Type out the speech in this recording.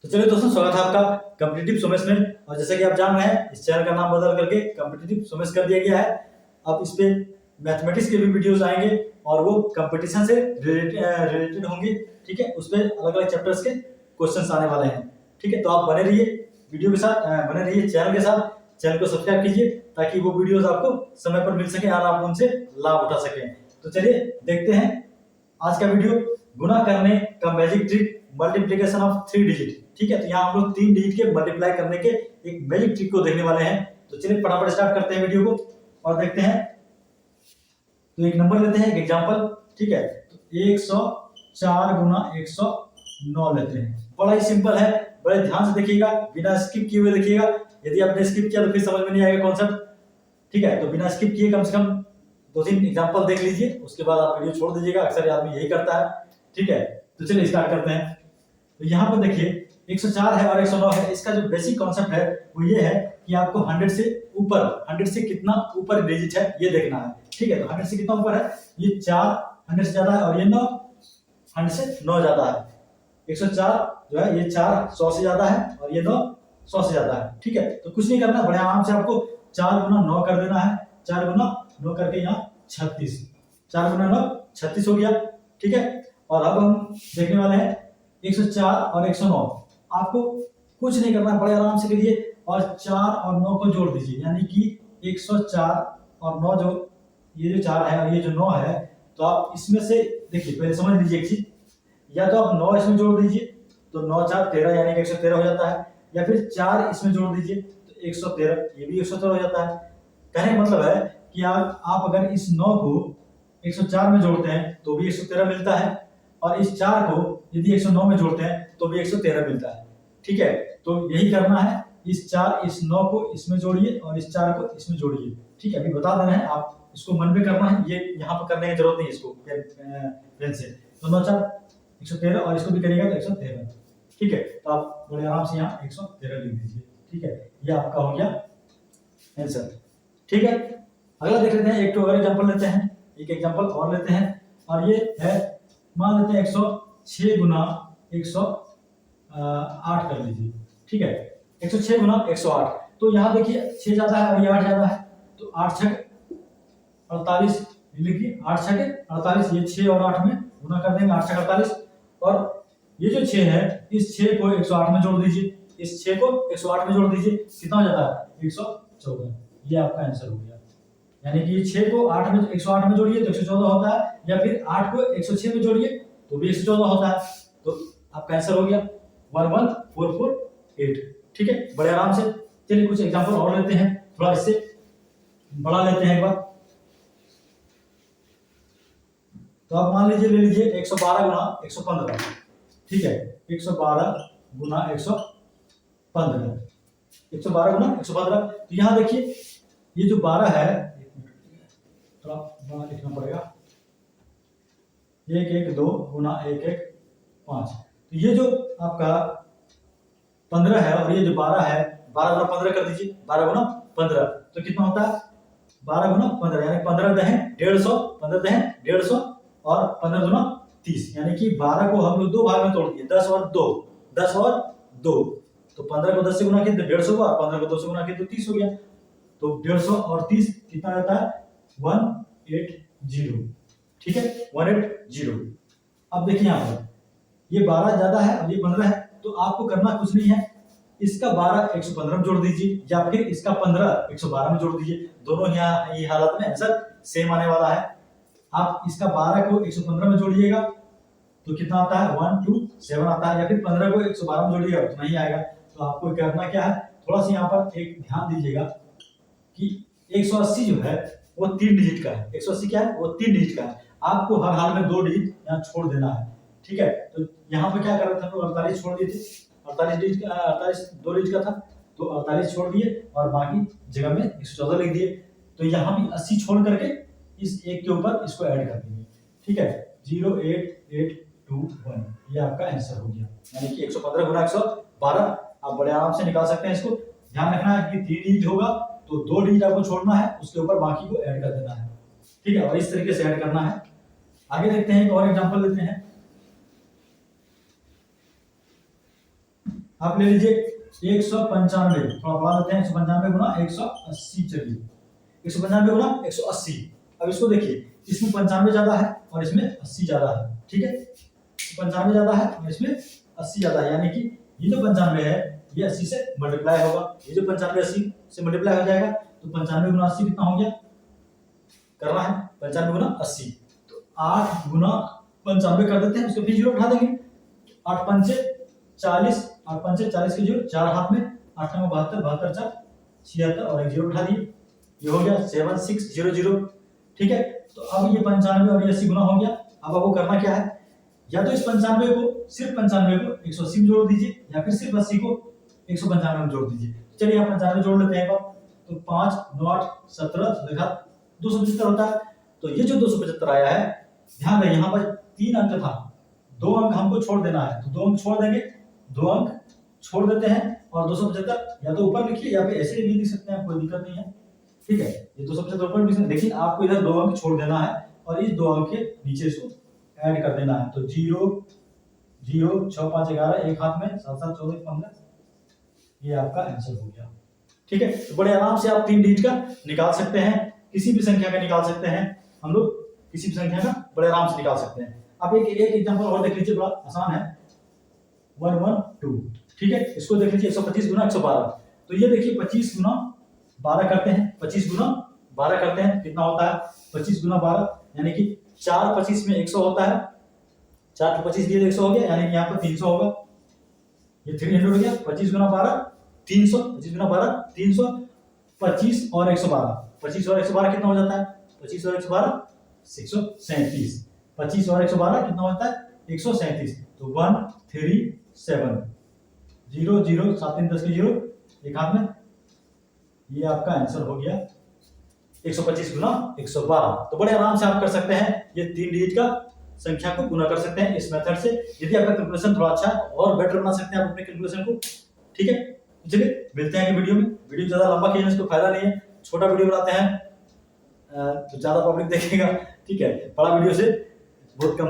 तो चलिए दोस्तों, स्वागत है आपका कॉम्पिटिटिव सोमेश में। और जैसे कि आप जान रहे हैं, इस चैनल का नाम बदल करके कॉम्पिटिटिव सोमेश कर दिया गया है। अब इस पे मैथमेटिक्स के भी वीडियोस आएंगे और वो कंपटीशन से रिलेटेड होंगे। ठीक है, उस पे अलग अलग चैप्टर्स के क्वेश्चंस आने वाले हैं। ठीक है, तो आप बने रहिए वीडियो के साथ, बने रहिए चैनल के साथ। चैनल को सब्सक्राइब कीजिए ताकि वो वीडियोस आपको समय पर मिल सके और आप उनसे लाभ उठा सकें। तो चलिए देखते हैं आज का वीडियो, गुणा करने का magic trick, multiplication of 3 digit. ठीक है, तो यहाँ हम लोग 3 डिजिट के मल्टीप्लाई करने के एक मैजिक ट्रिक को देखने वाले हैं। तो चलिए फटाफट स्टार्ट करते हैं वीडियो को और देखते हैं। तो एक नंबर लेते हैं, एक एग्जांपल। ठीक है, तो 104 गुना 109 लेते हैं। बड़ा ही सिंपल है, बड़े ध्यान से देखिएगा, बिना स्किप किए हुए देखिएगा। यदि आपने स्किप किया तो फिर समझ में नहीं आएगा कॉन्सेप्ट। ठीक है, तो बिना स्किप किए कम से कम 2-3 एग्जांपल देख लीजिए, उसके बाद आप वीडियो छोड़ दीजिएगा। अक्सर आदमी यही करता है। ठीक है, तो चलिए स्टार्ट करते हैं। तो यहाँ पर देखिए 104 है और 109 है। इसका जो बेसिक कॉन्सेप्ट है वो ये है कि आपको 100 से ऊपर, 100 से कितना ऊपर डिजिट है ये देखना है। ठीक है, तो 100 से कितना ऊपर है, ये 4 100 से ज्यादा है और ये 9 100 से 9 ज्यादा है। 104 जो है ये 4 100 से ज्यादा है और ये 9 100 से ज्यादा है। ठीक है, तो कुछ नहीं करना, बड़े आराम से आपको 4 गुना 9 कर देना है। 4 गुना 9 करके यहाँ 36, 4 गुना 9 36 हो गया। ठीक है, और अब हम देखने वाले हैं 104 और 109। आपको कुछ नहीं करना, बड़े आराम से करिए और 4 और 9 को जोड़ दीजिए, यानी कि 104 और 9 जो ये जो 4 है और ये जो 9 है, तो आप इसमें से देखिए, पहले समझ लीजिए एक चीज, या तो आप 9 इसमें जोड़ दीजिए तो 9 4 13 यानी कि 113 हो जाता है, या फिर 4 इसमें जोड़ दीजिए तो 113, ये भी 113 हो जाता है। कहने का मतलब है कि आप अगर इस 9 को 104 में जोड़ते हैं तो भी 113 मिलता है, और इस 4 को यदि 109 में जोड़ते हैं तो भी 113 मिलता है। ठीक है, तो यही करना है, इस 9 को इसमें जोड़िए और इस 4 को इसमें जोड़िए। ठीक है, अभी बता देना है, आप इसको मन में करना है, ये यहाँ पर करने की जरूरत नहीं है इसको पेन से। तो 9 4 113 और इसको भी करिएगा तो 113। ठीक है, तो आप बड़े आराम से यहाँ 113 लिख दीजिए। ठीक है, ये आपका हो गया आंसर। ठीक है, अगला देख लेते हैं, एक तो अगर एग्जांपल लेते हैं, एक एग्जांपल और लेते हैं, और ये है, मान लेते हैं 106 गुना 108 कर लीजिए। ठीक है, 106 गुना 108, तो यहाँ देखिए 6 ज्यादा है और ये 8 ज्यादा है, तो 8 छक 48 लिखिए, 8 छक 48, ये 6 और 8 में गुना कर देंगे, 8 छक 48, और ये जो 6 है इस 6 को 108 में जोड़ दीजिए, इस 6 को 108 में जोड़ दीजिए, कितना हो जाता है 114। ये आपका आंसर हो गया। यानी कि 6 को 8 में 108 में जोड़िए तो 114 होता है, या फिर 8 को 106 में जोड़िए तो भी 114 होता है। तो आपका आंसर हो गया 11448। ठीक है, बड़े आराम से। चलिए कुछ एग्जांपल और लेते हैं, थोड़ा इससे बड़ा लेते हैं एक बार। तो आप मान लीजिए, ले लीजिए 112 गुना 115। ठीक है, 112 गुना 115, 112 गुना 115। तो यहाँ देखिए ये जो 12 है, थोड़ा बड़ा लिखना पड़ेगा, 1 1 2 गुना 1 1 5। तो ये जो आपका 15 है और ये जो 12 है, 12 गुना 15 कर दीजिए, 12 गुना 15 तो कितना होता है 12 गुना 15, यानी 15 दहें 150, 15 दहें 150 और 15 गुना 30, यानी कि 12 को हम लोग दो भाग में तोड़ दिए, 10 और 2, 10 और 2। तो 15 को 10 से गुना किया तो 150 हुआ, 15 को 2 से गुना किया तो 30 हो गया। तो 150 और 30 कितना रहता है 180। ठीक है, 180। अब देखिए यहाँ पर ये 12 ज्यादा है और ये 15 है, तो आपको करना कुछ नहीं है, इसका 12 115 में जोड़ दीजिए, या फिर इसका 15 112 में जोड़ दीजिए। दोनों ये हालत में आंसर सेम आने वाला है। आप इसका 12 को 115 में जोड़िएगा तो कितना आता है 127 आता है, या फिर 15 को 112 में जोड़िएगा उतना ही आएगा। तो आपको करना क्या है, थोड़ा सा यहाँ पर एक ध्यान दीजिएगा कि 180 जो है वो 3 डिजिट का है। 180 क्या है, वो 3 डिजिट का है। आपको हर हाल में 2 डिजिट यहाँ छोड़ देना है। ठीक है, तो यहाँ पे क्या कर रहा था, तो 48 छोड़ दिए थे, 48 डिजिट का, 48 2 डिजिट का था, तो 48 छोड़ दिए और बाकी जगह में 114 लिख दिए। तो यहाँ भी 80 छोड़ करके इस एक के ऊपर इसको ऐड कर देंगे। ठीक है, 08821, ये आपका आंसर हो गया। यानी कि 115 गुना 112 आप बड़े आराम से निकाल सकते हैं। इसको ध्यान रखना है कि 3 डिजिट होगा तो 2 डिजिट आपको छोड़ना है, उसके ऊपर बाकी को ऐड कर देना है। ठीक है, और इस तरीके से ऐड करना है। आगे देखते हैं, एक और एग्जांपल लेते हैं। आप ले लीजिए 195, थोड़ा बढ़ा देते हैं, 195 गुना 180, चलिए 195 गुना 180। अब इसको देखिए, इसमें 95 ज्यादा है और इसमें 80 ज्यादा है, ठीक है, 95 ज्यादा है और इसमें 80 ज्यादा है, यानी कि ये जो 95 है ये 80 से मल्टीप्लाई होगा, ये जो 95 80 से मल्टीप्लाई हो जाएगा, तो 95 गुना 80 कितना हो गया, करना है 95 गुना 80, तो 8 गुना 95 कर देते हैं, उसके फिर जीरो उठा देंगे, 8 पंचे 40, 8 पंचे 40 के जीरो, 4 हाथ में, 8 में 72, 72 4 76 और एक जीरो उठा दिए, ये हो गया 7600, ठीक है। तो अब ये 95 और ये 80 गुना हो गया। अब आपको करना क्या है, या तो इस 95 को, सिर्फ 95 को 180 में जोड़ दीजिए, या फिर सिर्फ 80 को 195 में जोड़ दीजिए। चलिए आप 95 जोड़ लेते हैं, तो 5 9 8 17, देखा 275 होता है। तो ये जो 275 आया है, ध्यान रहे यहाँ पर 3 अंक था, 2 अंक हमको छोड़ देना है, तो 2 अंक छोड़ देंगे, 2 अंक छोड़ देते हैं, और 275 या तो ऊपर लिखिए या फिर ऐसे भी लिख सकते हैं, कोई दिक्कत नहीं है, ठीक है। ये 275 ऊपर लिख सकते हैं, लेकिन आपको इधर 2 अंक छोड़ देना है और इस 2 अंक के नीचे इसको ऐड कर देना है। तो 0 0 6 5 11, एक हाथ में 7 7 14 15, ये आपका आंसर हो गया, ठीक है। तो बड़े आराम से आप 3 डिजिट का निकाल सकते हैं, किसी भी संख्या का निकाल सकते हैं, हम लोग किसी भी संख्या का बड़े आराम से निकाल सकते हैं। अब एक एग्जांपल और देख लीजिए, बड़ा आसान है, 112, ठीक है। इसको देख लीजिए 125 गुना 112, तो ये देखिए 25 गुना 12 करते हैं, 25 गुना 12 करते हैं, कितना होता है 25 गुना 12, यानी कि 4 25 में 100 होता है, 4 को 25 दिए तो 100 हो गया, यानी कि यहाँ पर 300 होगा, ये 300 हो गया, 25 गुना 12 300, 25 गुना 12 300, 25 और 112, 25 और 112 कितना हो जाता है, 25 और 112 137, 25 और 112 कितना होता है 137, तो 137 0 0 7 3 10 के 0, एक हाथ में, ये आपका आंसर हो गया 125 गुना 112। तो बड़े आराम से आप कर सकते हैं, ये 3 डिजिट का संख्या को गुना कर सकते हैं इस मेथड से। यदि आपका कैलकुलेशन थोड़ा अच्छा है और बेटर बना सकते हैं आप अपने कैलकुलेशन को, ठीक है। चलिए मिलते हैं वीडियो में, वीडियो ज्यादा लंबा किए इसको फायदा नहीं है, छोटा वीडियो बनाते हैं तो ज्यादा पब्लिक देखेगा, ठीक है, बड़ा वीडियो से बहुत कम